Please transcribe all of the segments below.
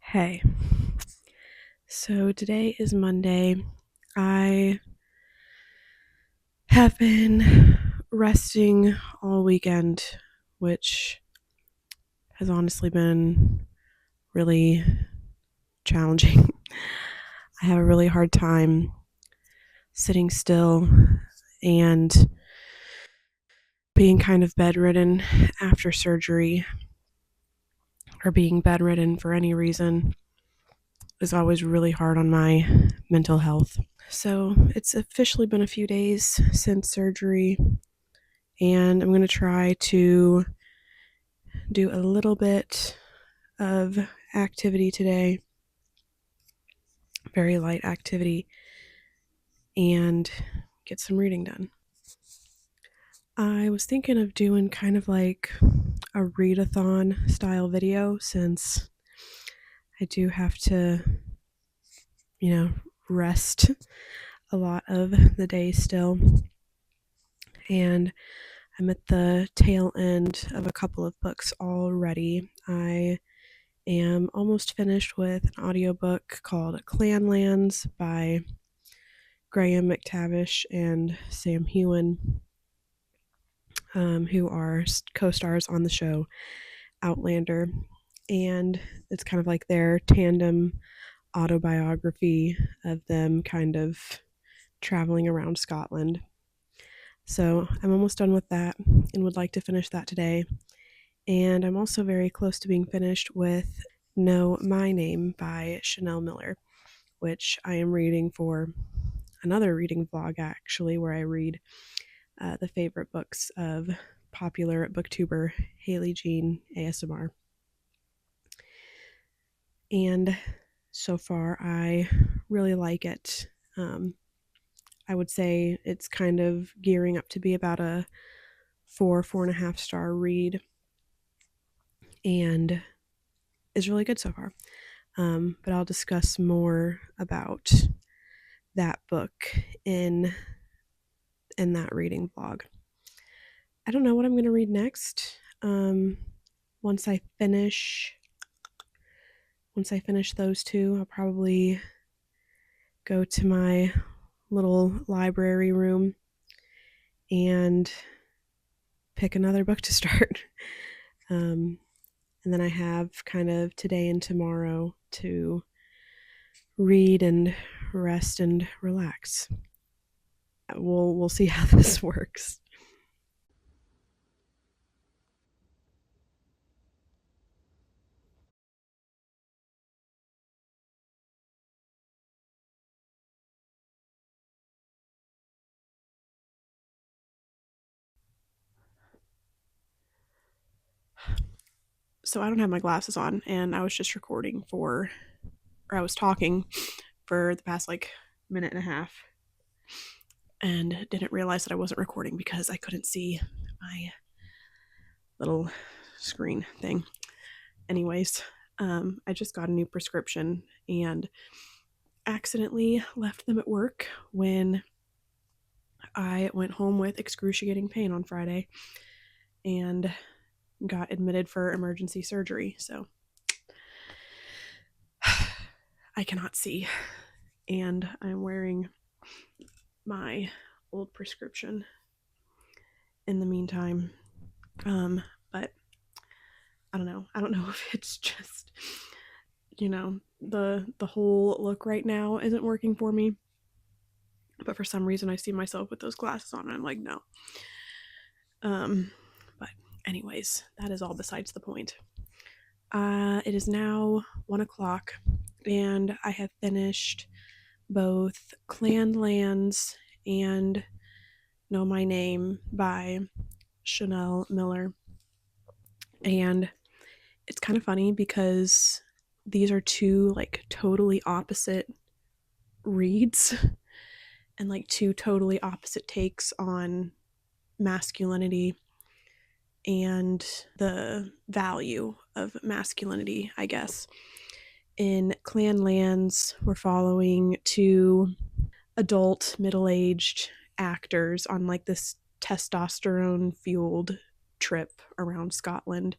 Hey, so today is Monday. I have been resting all weekend, which has honestly been really challenging. I have a really hard time sitting still and being kind of bedridden after surgery, or being bedridden for any reason is always really hard on my mental health. So it's officially been a few days since surgery, and I'm going to try to do a little bit of activity today, very light activity, and get some reading done. I was thinking of doing kind of like a Readathon style video, since I do have to, rest a lot of the day still. And I'm at the tail end of a couple of books already. I am almost finished with an audiobook called Clanlands by Graham McTavish and Sam Hewen, who are co-stars on the show Outlander. And it's kind of like their tandem autobiography of them kind of traveling around Scotland. So I'm almost done with that and would like to finish that today. And I'm also very close to being finished with Know My Name by Chanel Miller, which I am reading for another reading vlog, actually, where I read the favorite books of popular booktuber Haley Jean ASMR. And so far, I really like it. I would say it's kind of gearing up to be about a 4.5 star read, and is really good so far. But I'll discuss more about that book in that reading vlog. I don't know what I'm going to read next. Once I finish those two, I'll probably go to my little library room and pick another book to start. And then I have kind of today and tomorrow to read and rest and relax. We'll see how this works. So I don't have my glasses on, and I was just I was talking for the past minute and a half, and didn't realize that I wasn't recording because I couldn't see my little screen thing. Anyways, I just got a new prescription and accidentally left them at work when I went home with excruciating pain on Friday and got admitted for emergency surgery. So I cannot see, and I'm wearing my old prescription in the meantime. But I don't know. I don't know if it's just, the whole look right now isn't working for me. But for some reason I see myself with those glasses on and I'm like, no. But anyways, that is all besides the point. It is now 1:00 and I have finished both Clanlands and Know My Name by Chanel Miller. And it's kind of funny because these are two totally opposite reads and two totally opposite takes on masculinity and the value of masculinity, I guess. In Clanlands, we're following two adult, middle-aged actors on this testosterone-fueled trip around Scotland,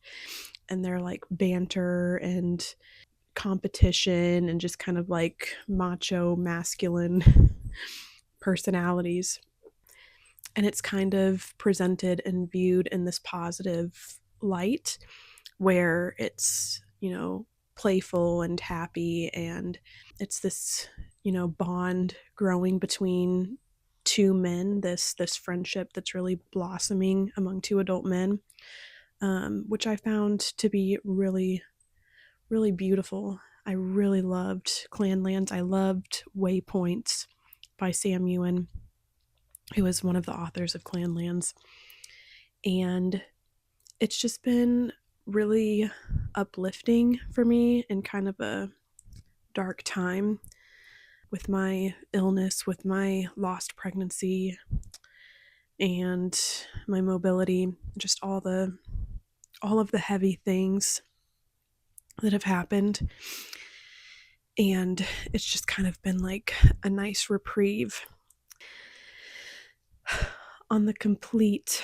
and their banter and competition and just kind of like macho masculine personalities. And it's kind of presented and viewed in this positive light where it's, playful and happy, and it's this, bond growing between two men, this friendship that's really blossoming among two adult men, which I found to be really, really beautiful. I really loved Clanlands. I loved Waypoints by Sam Ewan, who is one of the authors of Clanlands. And it's just been really uplifting for me in kind of a dark time with my illness, with my lost pregnancy, and my mobility, just all of the heavy things that have happened. And it's just kind of been like a nice reprieve. On the complete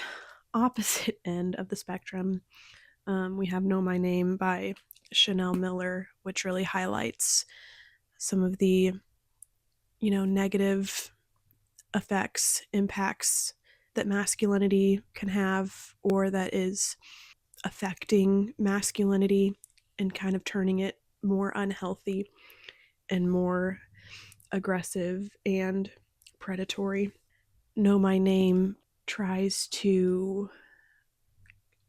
opposite end of the spectrum, we have Know My Name by Chanel Miller, which really highlights some of the, negative effects, impacts that masculinity can have, or that is affecting masculinity and kind of turning it more unhealthy and more aggressive and predatory. Know My Name tries to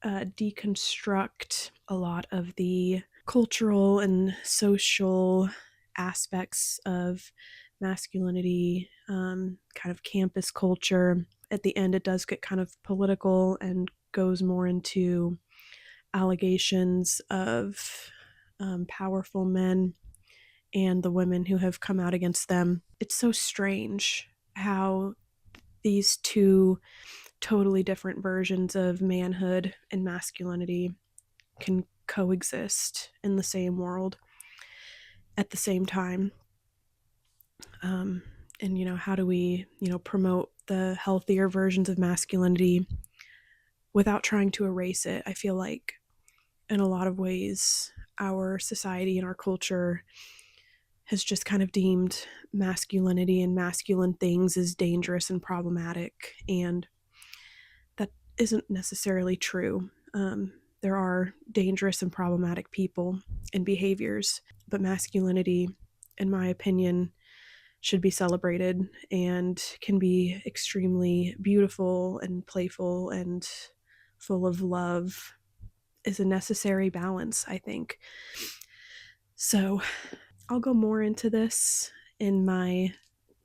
deconstruct a lot of the cultural and social aspects of masculinity, kind of campus culture. At the end, it does get kind of political and goes more into allegations of powerful men and the women who have come out against them. It's so strange how these two totally different versions of manhood and masculinity can coexist in the same world at the same time. And how do we, promote the healthier versions of masculinity without trying to erase it? I feel like in a lot of ways, our society and our culture has just kind of deemed masculinity and masculine things as dangerous and problematic, and that isn't necessarily true. There are dangerous and problematic people and behaviors, but masculinity, in my opinion, should be celebrated and can be extremely beautiful and playful and full of love, is a necessary balance, I think. So I'll go more into this in my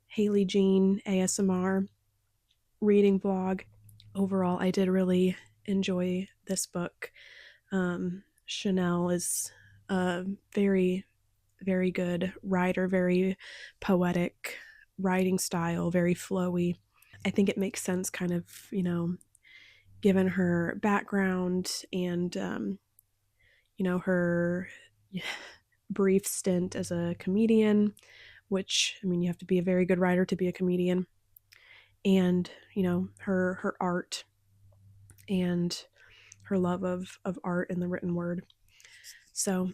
Haley Jean ASMR reading vlog. Overall, I did really enjoy this book. Chanel is a very, very good writer, very poetic writing style, very flowy. I think it makes sense kind of, given her background and, her brief stint as a comedian, which, you have to be a very good writer to be a comedian, and, her art and her love of art and the written word. So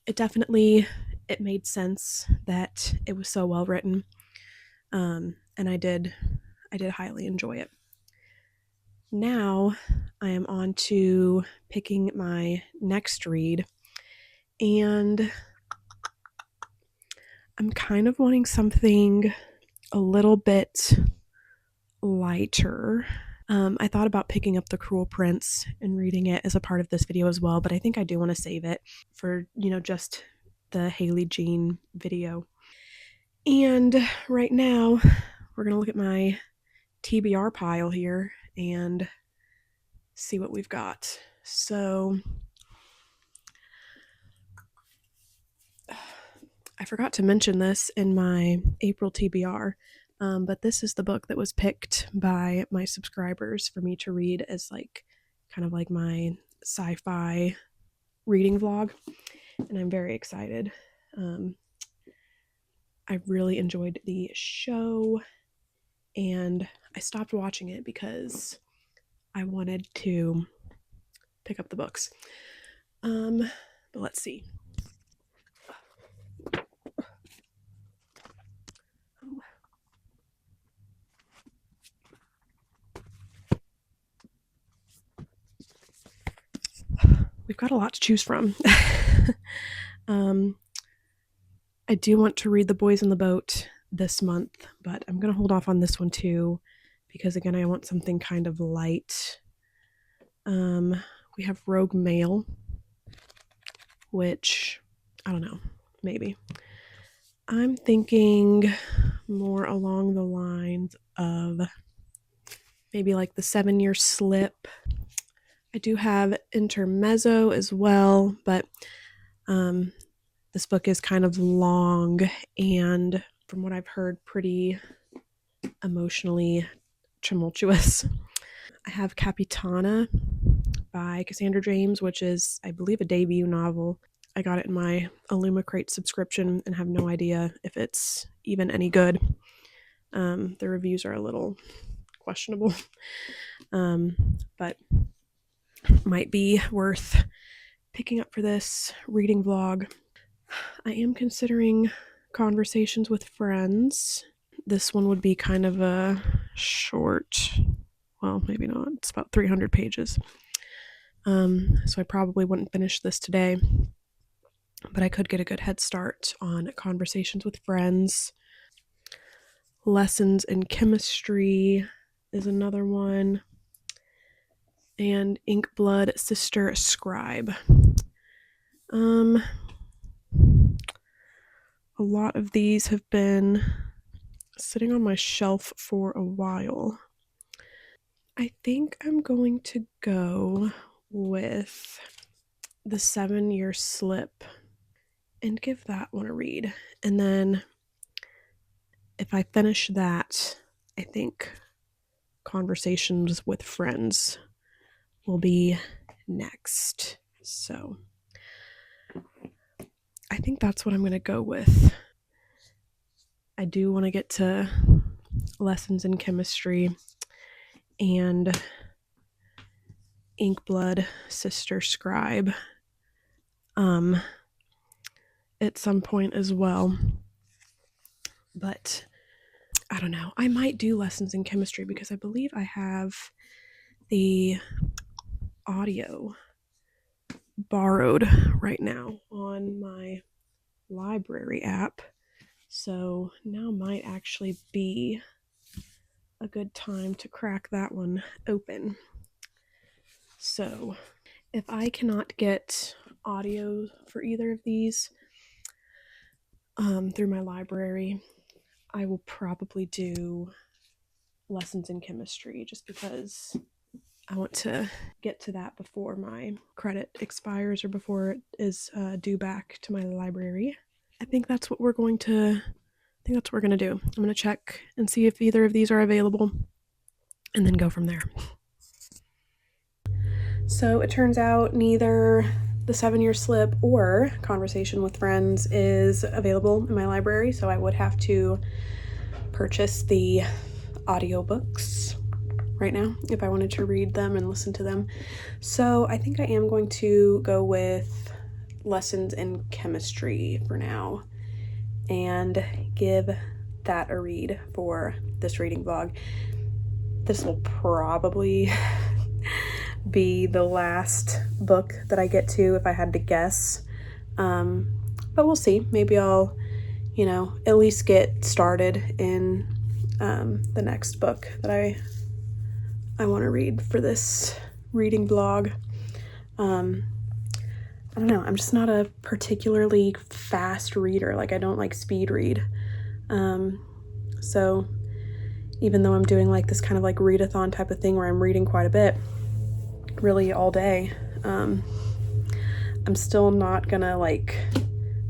it made sense that it was so well written, and I did highly enjoy it. Now I am on to picking my next read, and I'm kind of wanting something a little bit lighter. I thought about picking up The Cruel Prince and reading it as a part of this video as well, but I think I do want to save it for, just the Haley Jean video. And right now, we're going to look at my TBR pile here and see what we've got. So I forgot to mention this in my April TBR, but this is the book that was picked by my subscribers for me to read as kind of like my sci-fi reading vlog, and I'm very excited. I really enjoyed the show, and I stopped watching it because I wanted to pick up the books. But let's see. got a lot to choose from. I do want to read The Boys in the Boat this month, but I'm going to hold off on this one too, because again, I want something kind of light. We have Rogue Male, which, I don't know, maybe. I'm thinking more along the lines of maybe like The 7-Year Slip. I do have Intermezzo as well, but this book is kind of long and, from what I've heard, pretty emotionally tumultuous. I have Capitana by Cassandra James, which is, I believe, a debut novel. I got it in my Illumicrate subscription and have no idea if it's even any good. The reviews are a little questionable, but might be worth picking up for this reading vlog. I am considering Conversations with Friends. This one would be kind of a short, well, maybe not. It's about 300 pages. So I probably wouldn't finish this today, but I could get a good head start on Conversations with Friends. Lessons in Chemistry is another one. And Ink Blood Sister Scribe. A lot of these have been sitting on my shelf for a while. I think I'm going to go with The 7-Year Slip and give that one a read. And then if I finish that, I think Conversations with Friends will be next. So I think that's what I'm going to go with. I do want to get to Lessons in Chemistry and Ink Blood Sister Scribe at some point as well. But I don't know. I might do Lessons in Chemistry because I believe I have the audio borrowed right now on my library app. So now might actually be a good time to crack that one open. So if I cannot get audio for either of these through my library, I will probably do Lessons in Chemistry just because I want to get to that before my credit expires or before it is due back to my library. I think that's what we're going to do. I'm going to check and see if either of these are available and then go from there. So it turns out neither The 7-Year Slip or Conversation with Friends is available in my library, so I would have to purchase the audiobooks right now if I wanted to read them and listen to them. So I think I am going to go with Lessons in Chemistry for now and give that a read for this reading vlog. This will probably be the last book that I get to if I had to guess, but we'll see. Maybe I'll at least get started in the next book that I want to read for this reading vlog. I don't know, I'm just not a particularly fast reader. Like, I don't like speed read. So even though I'm doing like this kind of like readathon type of thing where I'm reading quite a bit, really all day, I'm still not gonna like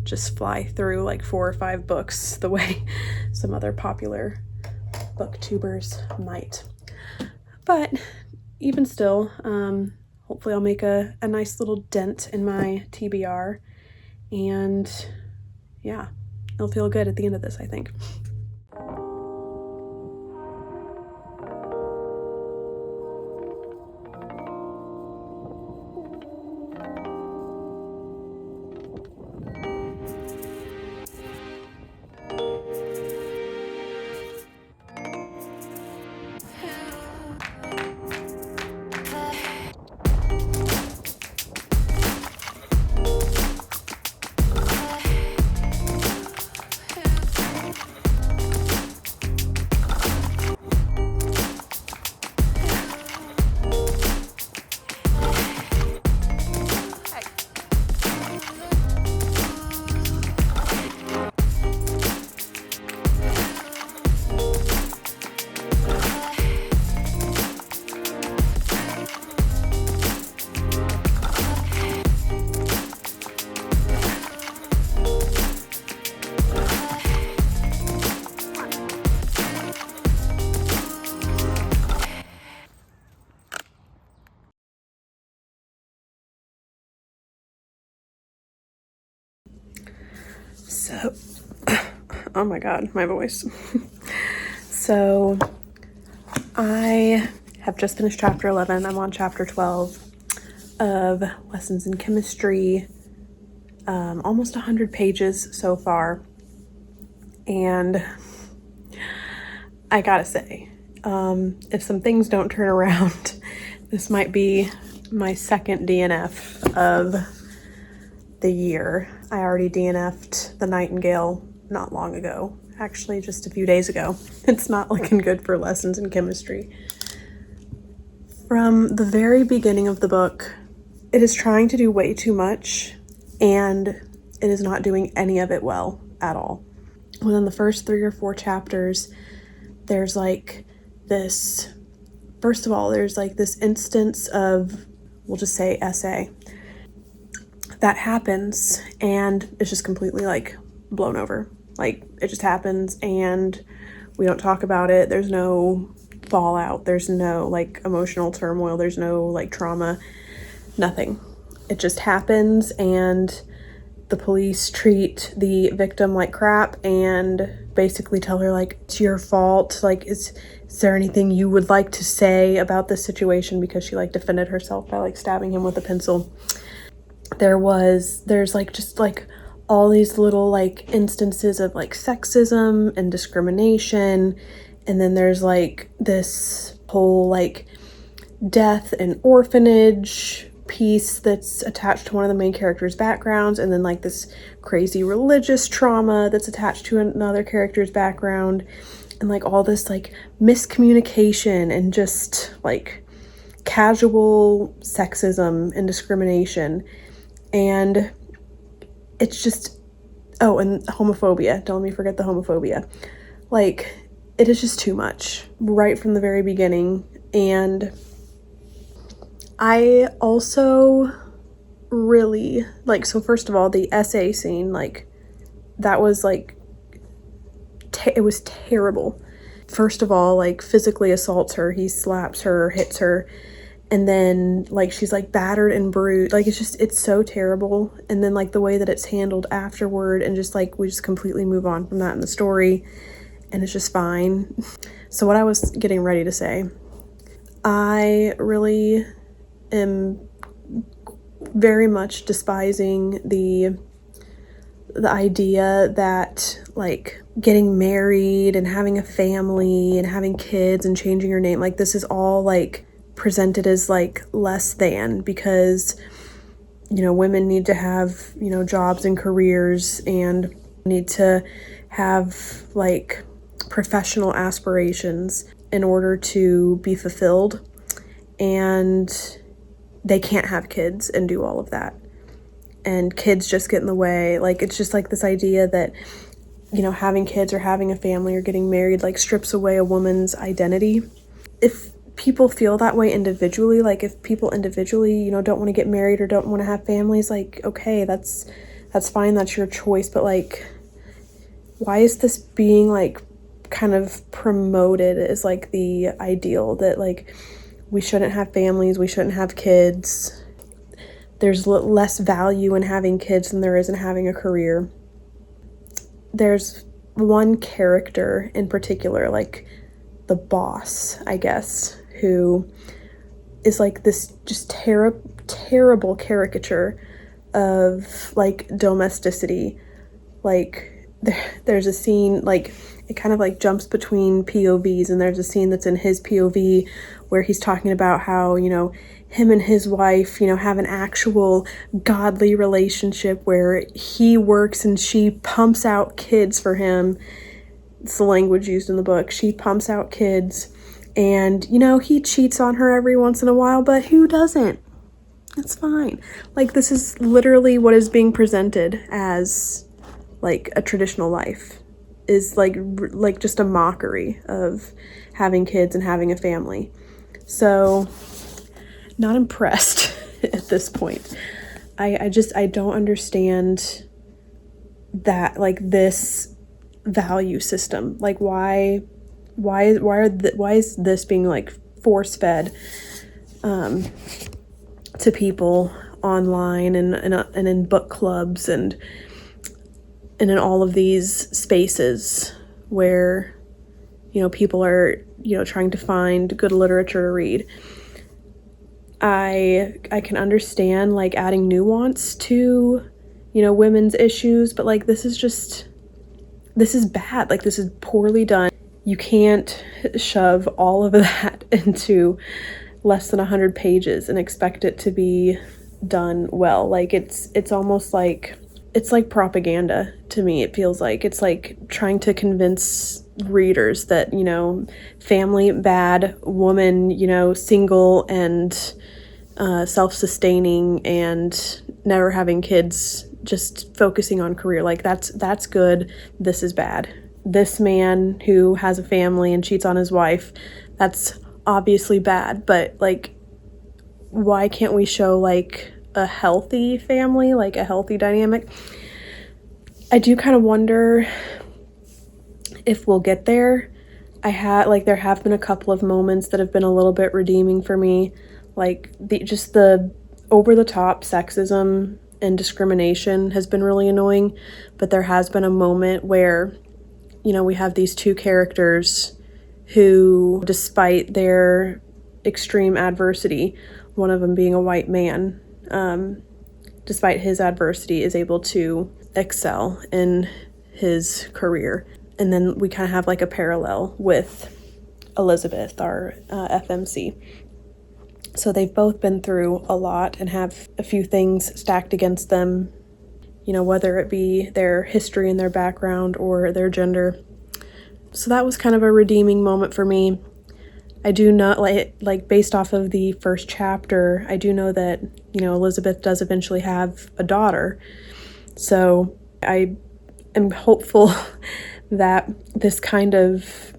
just fly through like 4 or 5 books the way some other popular booktubers might. But even still, hopefully I'll make a nice little dent in my TBR, and yeah, it'll feel good at the end of this, I think. So, oh my god, my voice. So, I have just finished chapter 11. I'm on chapter 12 of Lessons in Chemistry. Almost 100 pages so far. And I gotta say, if some things don't turn around, this might be my second DNF of the year. I already DNF'd the Nightingale not long ago, actually just a few days ago. It's not looking good for Lessons in Chemistry. From the very beginning of the book, it is trying to do way too much, and it is not doing any of it well at all. Within the first 3 or 4 chapters, there's like this, first of all, there's like this instance of, we'll just say essay, that happens and it's just completely like blown over. Like it just happens and we don't talk about it. There's no fallout. There's no like emotional turmoil. There's no like trauma, nothing. It just happens and the police treat the victim like crap and basically tell her like, it's your fault. Like, is there anything you would like to say about this situation? Because she like defended herself by like stabbing him with a pencil. There's like just like all these little like instances of like sexism and discrimination. And then there's like this whole like death and orphanage piece that's attached to one of the main character's backgrounds, and then like this crazy religious trauma that's attached to another character's background, and like all this like miscommunication and just like casual sexism and discrimination. And it's just, oh, and homophobia, don't let me forget the homophobia. Like it is just too much right from the very beginning. And I also really like, so first of all, the essay scene, like that was like it was terrible. First of all, like physically assaults her, he slaps her, hits her, and then like she's like battered and bruised. Like it's so terrible. And then like the way that it's handled afterward, and just like we just completely move on from that in the story, and it's just fine. So what I was getting ready to say, I really am very much despising the idea that like getting married and having a family and having kids and changing your name, like this is all like presented as like less than, because you know women need to have, you know, jobs and careers and need to have like professional aspirations in order to be fulfilled, and they can't have kids and do all of that, and kids just get in the way. Like it's just like this idea that, you know, having kids or having a family or getting married like strips away a woman's identity. If people feel that way individually, like if people individually, you know, don't want to get married or don't want to have families, like okay, that's fine, that's your choice. But like, why is this being like kind of promoted as like the ideal that like we shouldn't have families, we shouldn't have kids? There's less value in having kids than there is in having a career. There's one character in particular, like the boss, I guess, who is like this just terrible caricature of like domesticity. Like there's a scene, like it kind of like jumps between POVs, and there's a scene that's in his POV where he's talking about how, you know, him and his wife, you know, have an actual godly relationship where he works and she pumps out kids for him. It's the language used in the book. She pumps out kids, and, you know, he cheats on her every once in a while, but who doesn't? It's fine. Like, this is literally what is being presented as, like, a traditional life. Is, like just a mockery of having kids and having a family. So, not impressed at this point. I don't understand that, like, this value system. Like, why is this being like force fed to people online and in book clubs? And and in all of these spaces where, people are, trying to find good literature to read, I can understand, like, adding nuance to, women's issues, but, like, this is bad. Like, this is poorly done. You can't shove all of that into less than 100 pages and expect it to be done well. Like, it's almost like, it's like propaganda to me. It feels like it's like trying to convince readers that, family bad, woman, single and self-sustaining and never having kids, just focusing on career. Like, that's good. This is bad. This man who has a family and cheats on his wife, that's obviously bad. But, like, why can't we show, like, a healthy family, like a healthy dynamic? I do kind of wonder if we'll get there. There have been a couple of moments that have been a little bit redeeming for me, like the over-the-top sexism and discrimination has been really annoying, but there has been a moment where, we have these two characters who, despite their extreme adversity, one of them being a white man, despite his adversity, is able to excel in his career. And then we kind of have like a parallel with Elizabeth, our FMC. So they've both been through a lot and have a few things stacked against them, whether it be their history and their background or their gender. So that was kind of a redeeming moment for me. I do not like based off of the first chapter, I do know that, Elizabeth does eventually have a daughter. So I am hopeful that this kind of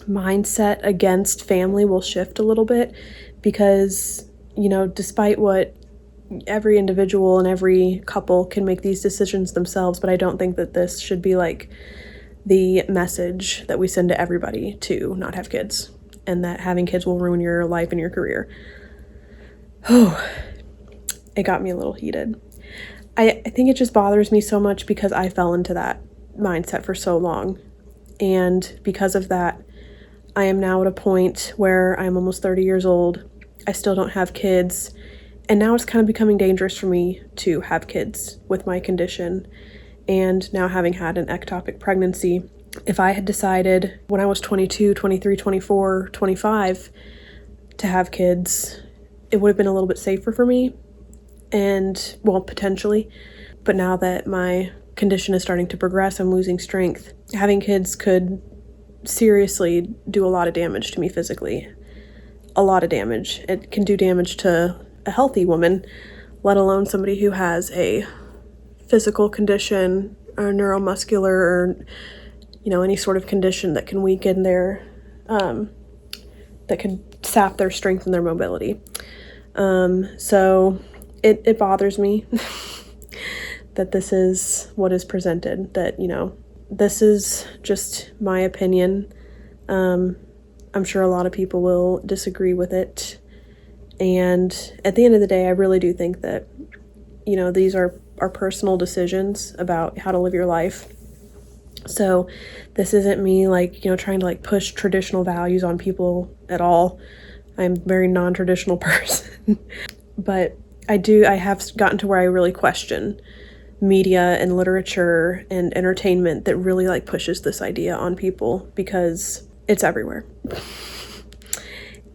mindset against family will shift a little bit, because, despite what every individual and every couple can make these decisions themselves, but I don't think that this should be like the message that we send to everybody to not have kids, and that having kids will ruin your life and your career. Oh, it got me a little heated. I think it just bothers me so much because I fell into that mindset for so long. And because of that, I am now at a point where I'm almost 30 years old. I still don't have kids. And now it's kind of becoming dangerous for me to have kids with my condition. And now having had an ectopic pregnancy, if I had decided when I was 22, 23, 24, 25 to have kids, it would have been a little bit safer for me. And, well, potentially. But now that my condition is starting to progress, I'm losing strength. Having kids could seriously do a lot of damage to me physically. A lot of damage. It can do damage to a healthy woman, let alone somebody who has a physical condition or neuromuscular or, any sort of condition that can weaken their, that could sap their strength and their mobility. So it bothers me that this is what is presented, that, this is just my opinion. I'm sure a lot of people will disagree with it. And at the end of the day, I really do think that, these are personal decisions about how to live your life. So this isn't me trying to push traditional values on people at all. I'm a very non-traditional person, but I have gotten to where I really question media and literature and entertainment that really pushes this idea on people, because it's everywhere.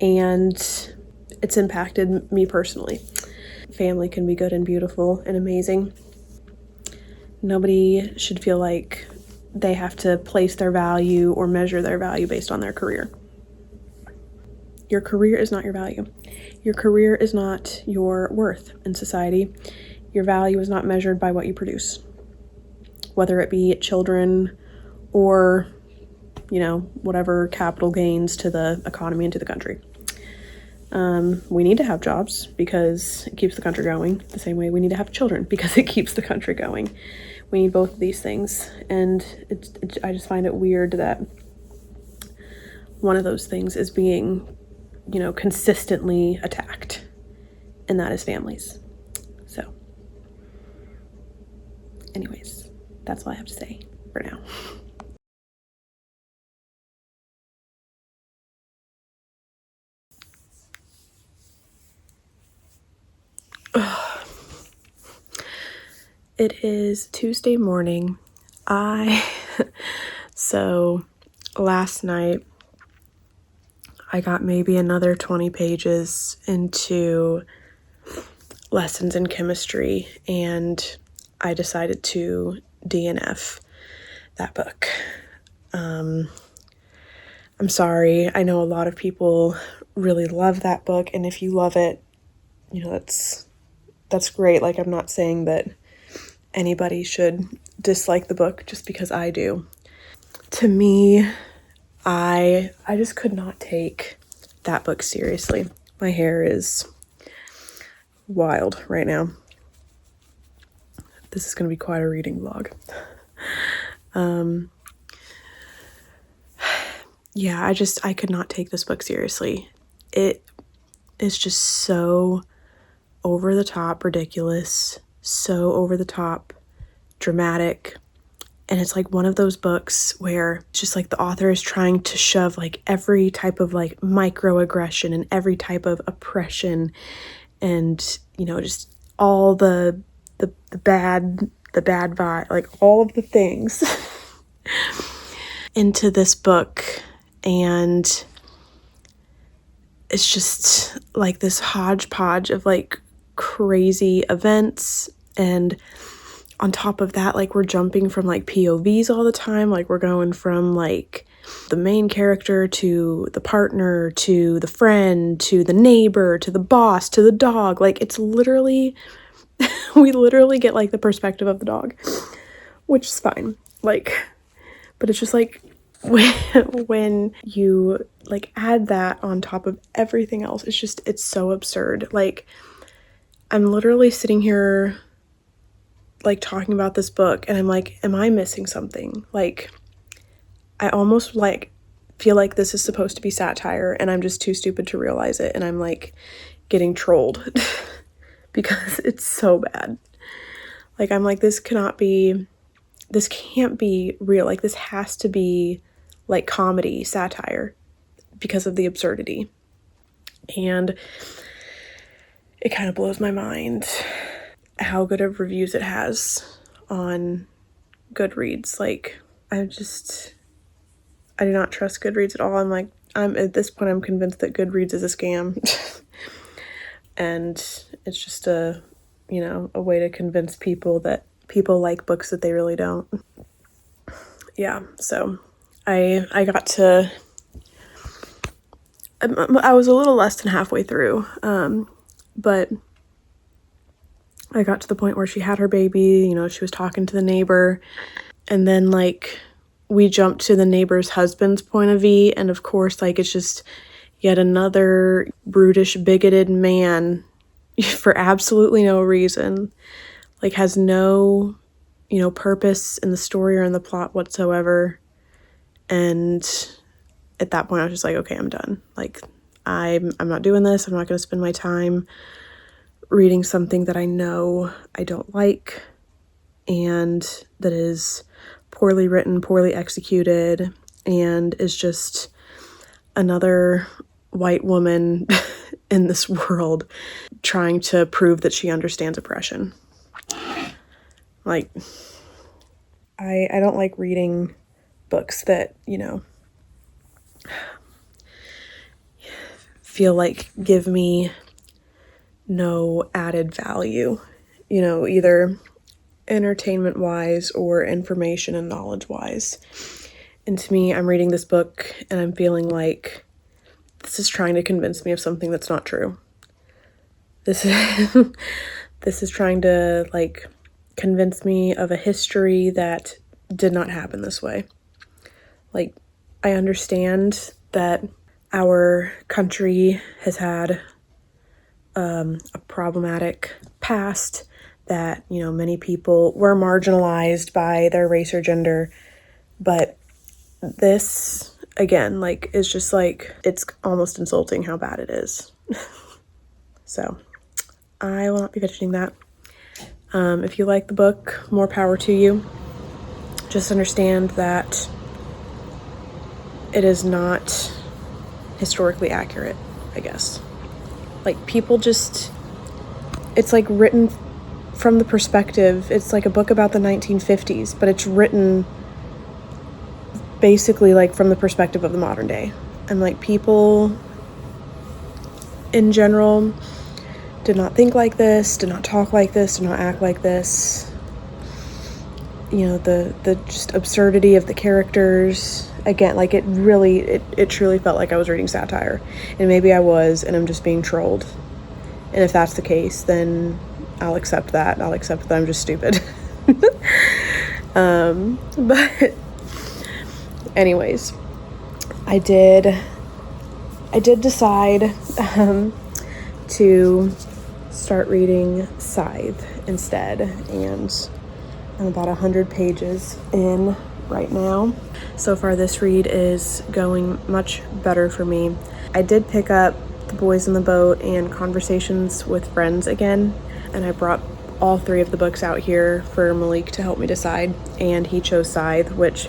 And it's impacted me personally. Family can be good and beautiful and amazing. Nobody should feel like they have to place their value or measure their value based on their career. Your career is not your value. Your career is not your worth in society. Your value is not measured by what you produce, whether it be children or, whatever capital gains to the economy and to the country. We need to have jobs because it keeps the country going, the same way we need to have children because it keeps the country going. We need both of these things, and I just find it weird that one of those things is being, consistently attacked, and that is families. So, anyways, That's all I have to say for now. It is Tuesday morning. So last night I got maybe another 20 pages into lessons in chemistry, and I decided to DNF that book. I'm sorry. I know a lot of people really love that book, and if you love it, you know, that's great. Like, I'm not saying that anybody should dislike the book just because I do. To me, I just could not take that book seriously. My hair is wild right now. This is going to be quite a reading vlog. Yeah, I could not take this book seriously. It is just so over the top ridiculous, so over the top dramatic. And it's like one of those books where it's just like the author is trying to shove like every type of like microaggression and every type of oppression and, you know, just all the bad vibe, like all of the things into this book. And it's just like this hodgepodge of like crazy events. And on top of that, like, we're jumping from like POVs all the time. Like, we're going from like the main character to the partner to the friend to the neighbor to the boss to the dog. Like, it's literally we literally get like the perspective of the dog, which is fine. Like, but it's just like when you like add that on top of everything else, it's so absurd. Like, I'm literally sitting here like talking about this book and I'm like, am I missing something? Like, I almost like feel like this is supposed to be satire and I'm just too stupid to realize it, and I'm like getting trolled because it's so bad. Like, I'm like, this can't be real. Like, this has to be like comedy, satire, because of the absurdity. And it kind of blows my mind how good of reviews it has on Goodreads. Like, I do not trust Goodreads at all. I'm at this point, I'm convinced that Goodreads is a scam. And it's just a way to convince people that people like books that they really don't. Yeah, so I was a little less than halfway through, but I got to the point where she had her baby, you know, she was talking to the neighbor, and then like we jumped to the neighbor's husband's point of view, and of course, like, it's just yet another brutish, bigoted man for absolutely no reason, like, has no, you know, purpose in the story or in the plot whatsoever. And at that point, I was just like, okay, I'm done. Like, I'm not doing this. I'm not going to spend my time reading something that I know I don't like and that is poorly written, poorly executed, and is just another white woman in this world trying to prove that she understands oppression. Like, I don't like reading books that, you know, feel like give me no added value, you know, either entertainment wise or information and knowledge wise. And to me, I'm reading this book and I'm feeling like this is trying to convince me of something that's not true. This is trying to like convince me of a history that did not happen this way. Like, I understand that our country has had a problematic past, that, you know, many people were marginalized by their race or gender, but this, again, like, is just like, it's almost insulting how bad it is. So I will not be mentioning that. If you like the book, more power to you. just understand that it is not historically accurate, I guess. Like, people just, it's like written from the perspective, it's like a book about the 1950s, but it's written basically like from the perspective of the modern day. And like, people in general did not think like this, did not talk like this, did not act like this. You know, the just absurdity of the characters. Again, like, it truly felt like I was reading satire. And maybe I was, and I'm just being trolled. And if that's the case, then I'll accept that. I'll accept that I'm just stupid. But anyways, I did decide to start reading Scythe instead, and I'm about 100 pages in right now. So far, this read is going much better for me. I did pick up The Boys in the Boat and Conversations with Friends again, and I brought all 3 of the books out here for Malik to help me decide, and he chose Scythe, which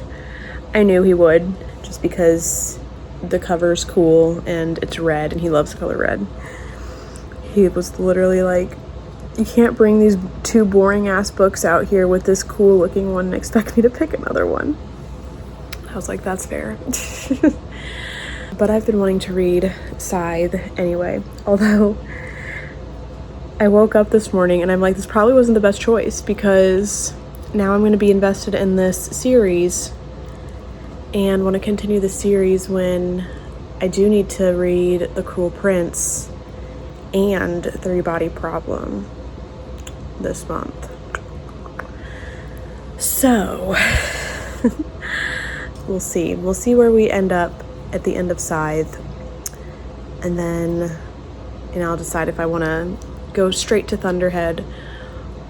I knew he would, just because the cover's cool and it's red and he loves the color red. He was literally like, you can't bring these 2 boring ass books out here with this cool looking one and expect me to pick another one. I was like, that's fair. But I've been wanting to read Scythe anyway, although I woke up this morning and I'm like, this probably wasn't the best choice, because now I'm going to be invested in this series and want to continue the series when I do need to read The Cruel Prince and 3-Body Problem this month. So we'll see where we end up at the end of Scythe, and then, you know, I'll decide if I want to go straight to Thunderhead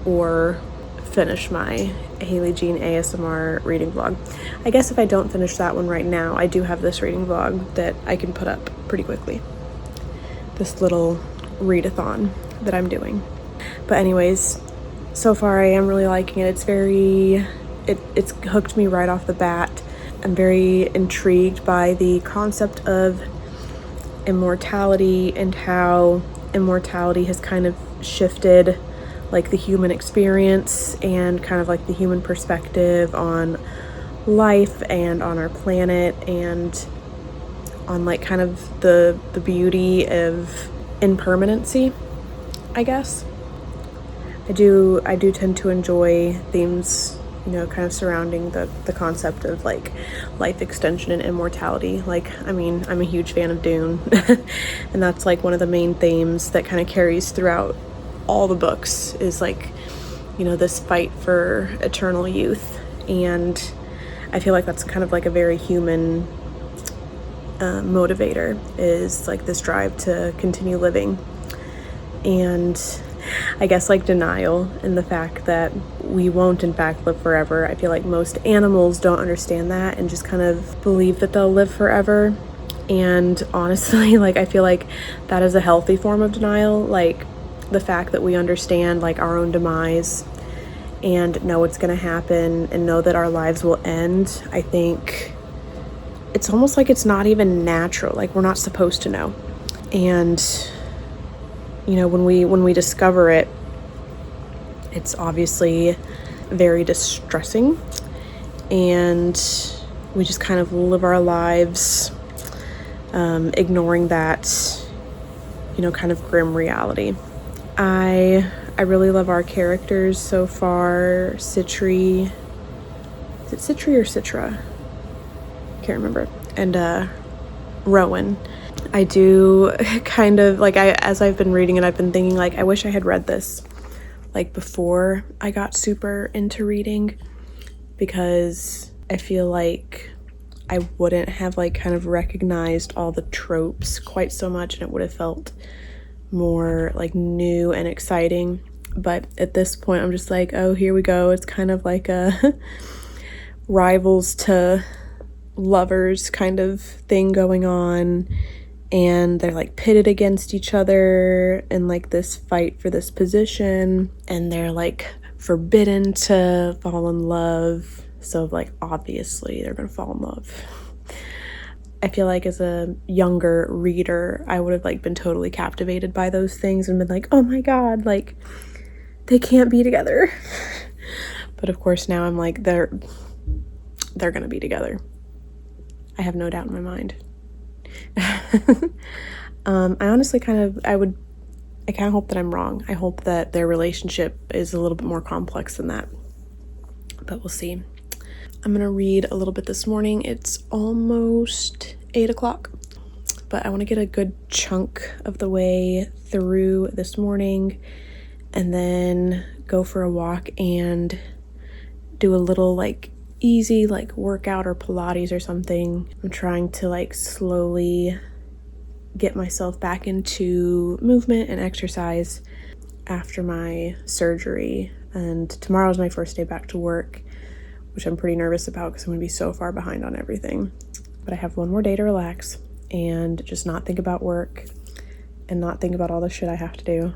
or finish my Haley Jean ASMR reading vlog. I guess if I don't finish that one right now, I do have this reading vlog that I can put up pretty quickly. This little readathon that I'm doing. But anyways, so far I am really liking it. It's hooked me right off the bat. I'm very intrigued by the concept of immortality and how immortality has kind of shifted like the human experience and kind of like the human perspective on life and on our planet, and on like kind of the beauty of impermanency, I guess. I do tend to enjoy themes, you know, kind of surrounding the concept of like life extension and immortality. Like, I mean, I'm a huge fan of Dune and that's like one of the main themes that kind of carries throughout all the books, is like, you know, this fight for eternal youth. And I feel like that's kind of like a very human motivator, is like this drive to continue living. And I guess like denial in the fact that we won't in fact live forever. I feel like most animals don't understand that and just kind of believe that they'll live forever. And honestly, like, I feel like that is a healthy form of denial. Like, the fact that we understand like our own demise and know it's gonna happen and know that our lives will end, I think it's almost like it's not even natural. Like, we're not supposed to know. And you know, when we discover it, it's obviously very distressing, and we just kind of live our lives ignoring that, you know, kind of grim reality. I really love our characters so far. Citri, is it Citri or Citra? Can't remember. And Rowan. I do kind of like, as I've been reading it, I've been thinking like, I wish I had read this like before I got super into reading, because I feel like I wouldn't have like kind of recognized all the tropes quite so much, and it would have felt more like new and exciting. But at this point, I'm just like, oh, here we go. It's kind of like a rivals to lovers kind of thing going on, and they're like pitted against each other in like this fight for this position, and they're like forbidden to fall in love So like obviously they're gonna fall in love. I feel like as a younger reader, I would have like been totally captivated by those things and been like, oh my god, like they can't be together. But of course now I'm like, they're gonna be together. I have no doubt in my mind. I honestly kind of hope that I'm wrong. I hope that their relationship is a little bit more complex than that, but we'll see. I'm gonna read a little bit this morning. It's almost 8 o'clock, but I want to get a good chunk of the way through this morning and then go for a walk and do a little like easy like workout or Pilates or something. I'm trying to like slowly get myself back into movement and exercise after my surgery, and tomorrow's my first day back to work, which I'm pretty nervous about because I'm gonna be so far behind on everything. But I have one more day to relax and just not think about work and not think about all the shit I have to do,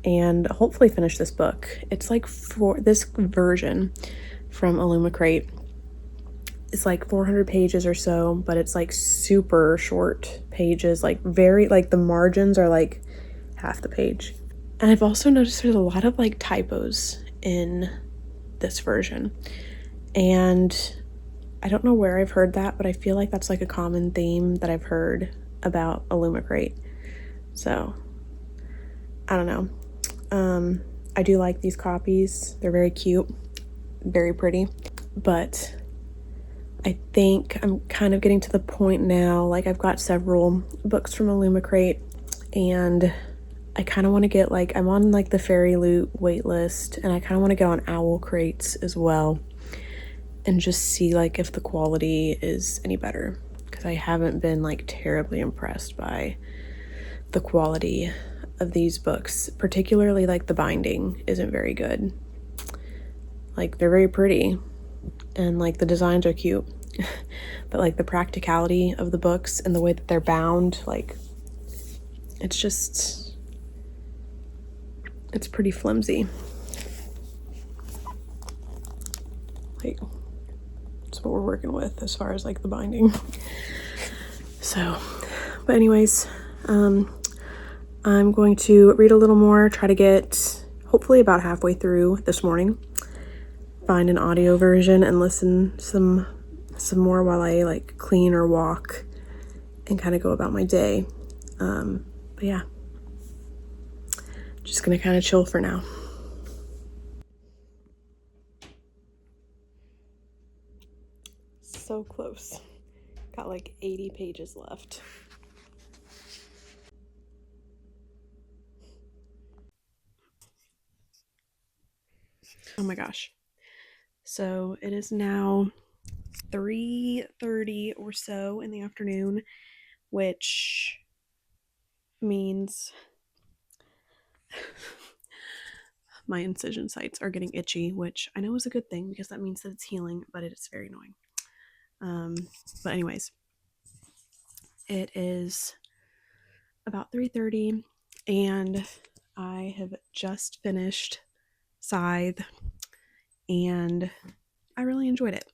and hopefully finish this book. It's like for this version from Illumicrate, it's like 400 pages or so, but it's like super short pages, like very, like the margins are like half the page. And I've also noticed there's a lot of like typos in this version, and I don't know where I've heard that, but I feel like that's like a common theme that I've heard about Illumicrate. So I don't know. I do like these copies. They're very cute, very pretty, but I think I'm kind of getting to the point now, like I've got several books from Illumicrate and I kind of want to get like, I'm on like the Fairy Loot wait list, and I kind of want to get on Owl Crates as well and just see like if the quality is any better, because I haven't been like terribly impressed by the quality of these books, particularly like the binding isn't very good. Like they're very pretty and like the designs are cute, but like the practicality of the books and the way that they're bound, like it's pretty flimsy. Like that's what we're working with as far as like the binding. So, but anyways, I'm going to read a little more, try to get hopefully about halfway through this morning, find an audio version and listen some more while I like clean or walk and kind of go about my day. But yeah, just gonna kind of chill for now. So close. Got like 80 pages left. Oh my gosh. So it is now 3:30 or so in the afternoon, which means my incision sites are getting itchy, which I know is a good thing because that means that it's healing, but it is very annoying. But anyways, it is about 3:30 and I have just finished Scythe and I really enjoyed it.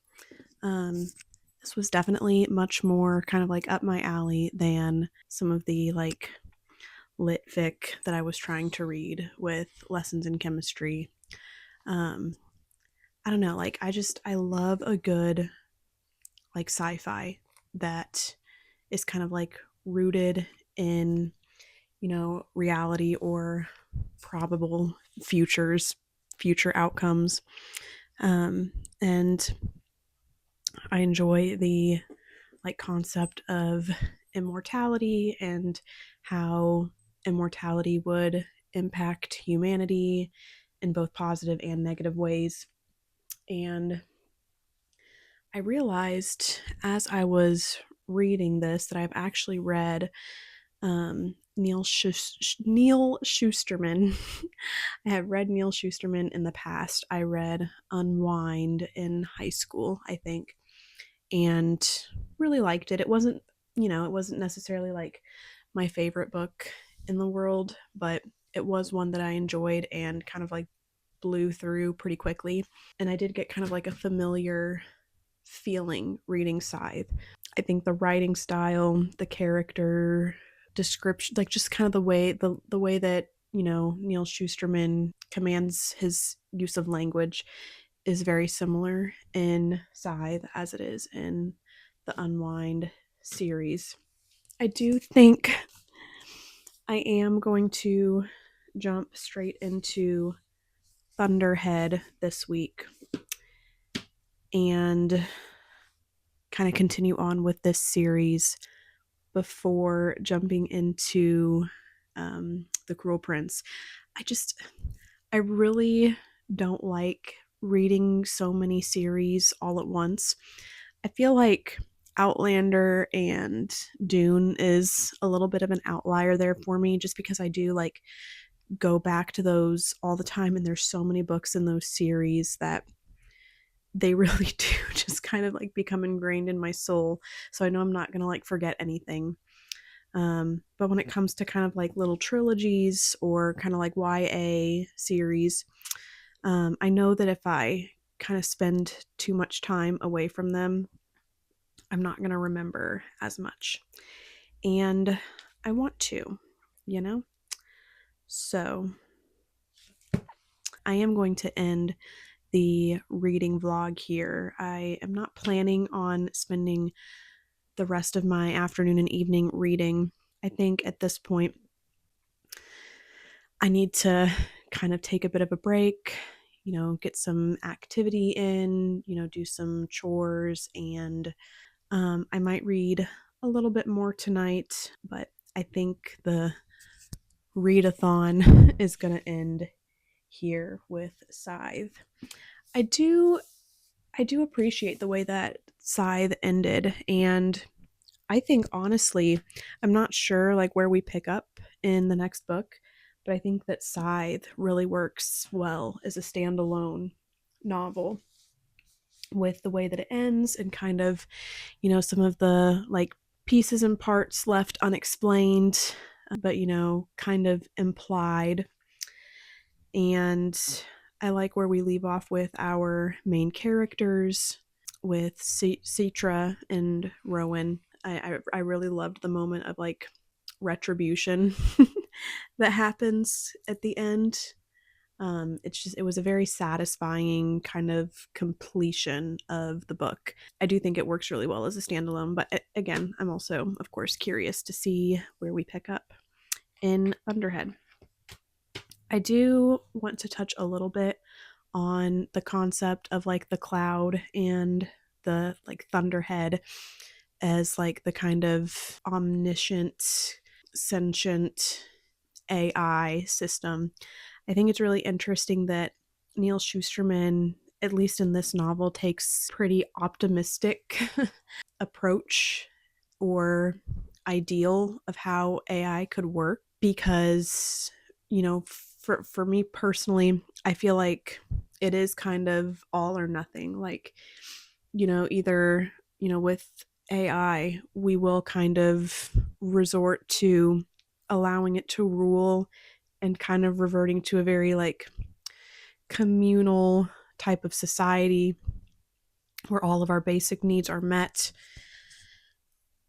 This was definitely much more kind of like up my alley than some of the like lit fic that I was trying to read with lessons in chemistry. I don't know, like I love a good like sci-fi that is kind of like rooted in, you know, reality or probable future outcomes. And I enjoy the like concept of immortality and how immortality would impact humanity in both positive and negative ways. And I realized as I was reading this that I've actually read Neil Shusterman. I have read Neil Shusterman in the past. I read Unwind in high school, I think, and really liked it. It wasn't, you know, it wasn't necessarily like my favorite book in the world, but it was one that I enjoyed and kind of like blew through pretty quickly. And I did get kind of like a familiar feeling reading Scythe. I think the writing style, the character description, like just kind of the way that, Neil Shusterman commands his use of language is very similar in Scythe as it is in the Unwind series. I do think I am going to jump straight into Thunderhead this week and kind of continue on with this series before jumping into The Cruel Prince. I really don't like reading so many series all at once. I feel like Outlander and Dune is a little bit of an outlier there for me, just because I do like go back to those all the time, and there's so many books in those series that they really do just kind of like become ingrained in my soul. So I know I'm not going to like forget anything. But when it comes to kind of like little trilogies or kind of like YA series, I know that if I kind of spend too much time away from them, I'm not going to remember as much. And I want to, you know? So I am going to end the reading vlog here. I am not planning on spending the rest of my afternoon and evening reading. I think at this point, I need to kind of take a bit of a break, get some activity in, do some chores, and I might read a little bit more tonight, but I think the Readathon is going to end here with Scythe. I do appreciate the way that Scythe ended, and I think honestly, I'm not sure like where we pick up in the next book, but I think that Scythe really works well as a standalone novel with the way that it ends and kind of, some of the like pieces and parts left unexplained, but kind of implied. And I like where we leave off with our main characters, with Citra and Rowan. I really loved the moment of like retribution that happens at the end. It was a very satisfying kind of completion of the book. I do think it works really well as a standalone, but again, I'm also, of course, curious to see where we pick up in Thunderhead. I do want to touch a little bit on the concept of like the cloud and the like Thunderhead as like the kind of omniscient, sentient AI system. I think it's really interesting that Neil Shusterman, at least in this novel, takes pretty optimistic approach or ideal of how AI could work, because for me personally, I feel like it is kind of all or nothing. Like, either with AI we will kind of resort to allowing it to rule and kind of reverting to a very like communal type of society where all of our basic needs are met,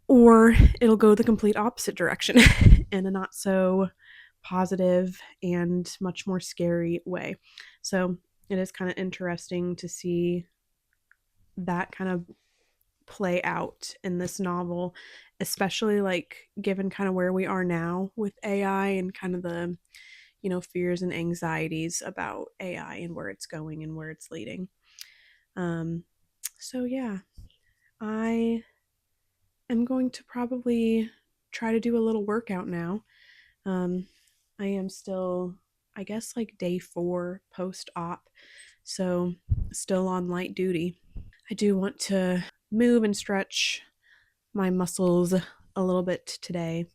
or it'll go the complete opposite direction in a not so positive and much more scary way. So it is kind of interesting to see that kind of play out in this novel, especially like given kind of where we are now with AI and kind of the fears and anxieties about AI and where it's going and where it's leading. So yeah, I am going to probably try to do a little workout now. I am still, I guess, like day 4 post-op, so still on light duty. I do want to move and stretch my muscles a little bit today,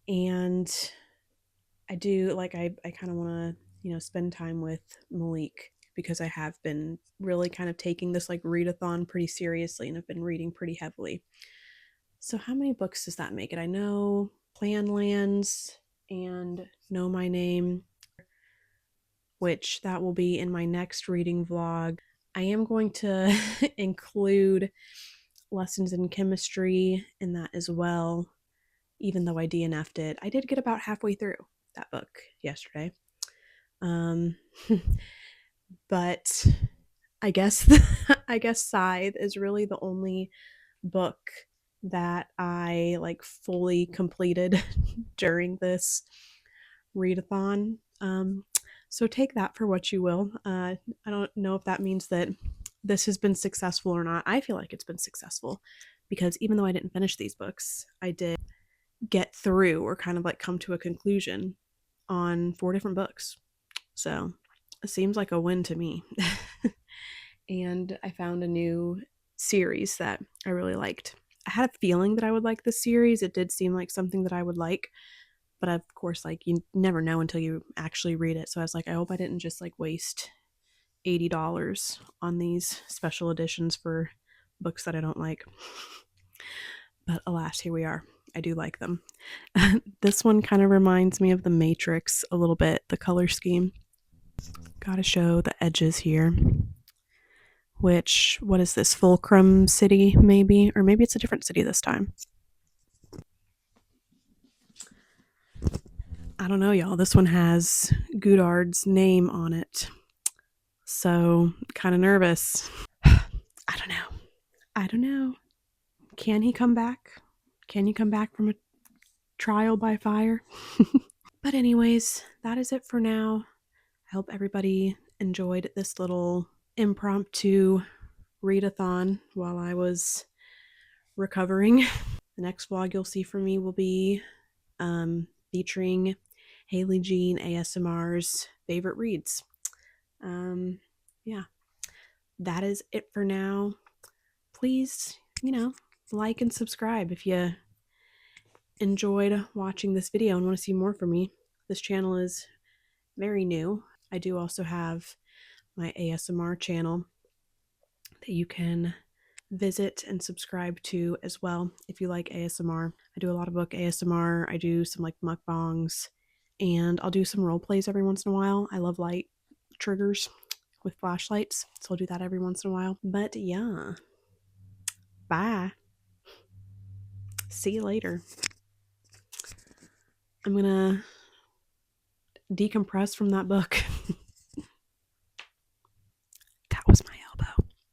and I do like I kind of want to spend time with Malik, because I have been really kind of taking this like readathon pretty seriously and have been reading pretty heavily. So how many books does that make it? I know Clanlands and Know My Name which that will be in my next reading vlog. I am going to include lessons in chemistry in that as well, even though I DNF'd it. I did get about halfway through that book yesterday. But I guess Scythe is really the only book that I like fully completed during this Readathon. So take that for what you will. I don't know if that means that this has been successful or not. I feel like it's been successful because even though I didn't finish these books, I did get through or kind of like come to a conclusion on 4 different books. So it seems like a win to me. And I found a new series that I really liked. I had a feeling that I would like this series. It did seem like something that I would like, but of course, like, you never know until you actually read it. So I was like, I hope I didn't just like waste $80 on these special editions for books that I don't like. But alas, here we are. I do like them. This one kind of reminds me of The Matrix a little bit, the color scheme. Gotta show the edges here. Which, what is this, Fulcrum City maybe? Or maybe it's a different city this time. I don't know, y'all. This one has Godard's name on it. So, kind of nervous. I don't know. Can he come back? Can you come back from a trial by fire? But anyways, that is it for now. I hope everybody enjoyed this little impromptu readathon while I was recovering. The next vlog you'll see from me will be featuring Haley Jean ASMR's favorite reads. Yeah, that is it for now. Please, like and subscribe if you enjoyed watching this video and want to see more from me. This channel is very new. I do also have my ASMR channel that you can visit and subscribe to as well if you like ASMR. I do a lot of book ASMR. I do some like mukbangs, and I'll do some role plays every once in a while. I love light triggers with flashlights, so I'll do that every once in a while. But yeah, bye. See you later. I'm gonna decompress from that book.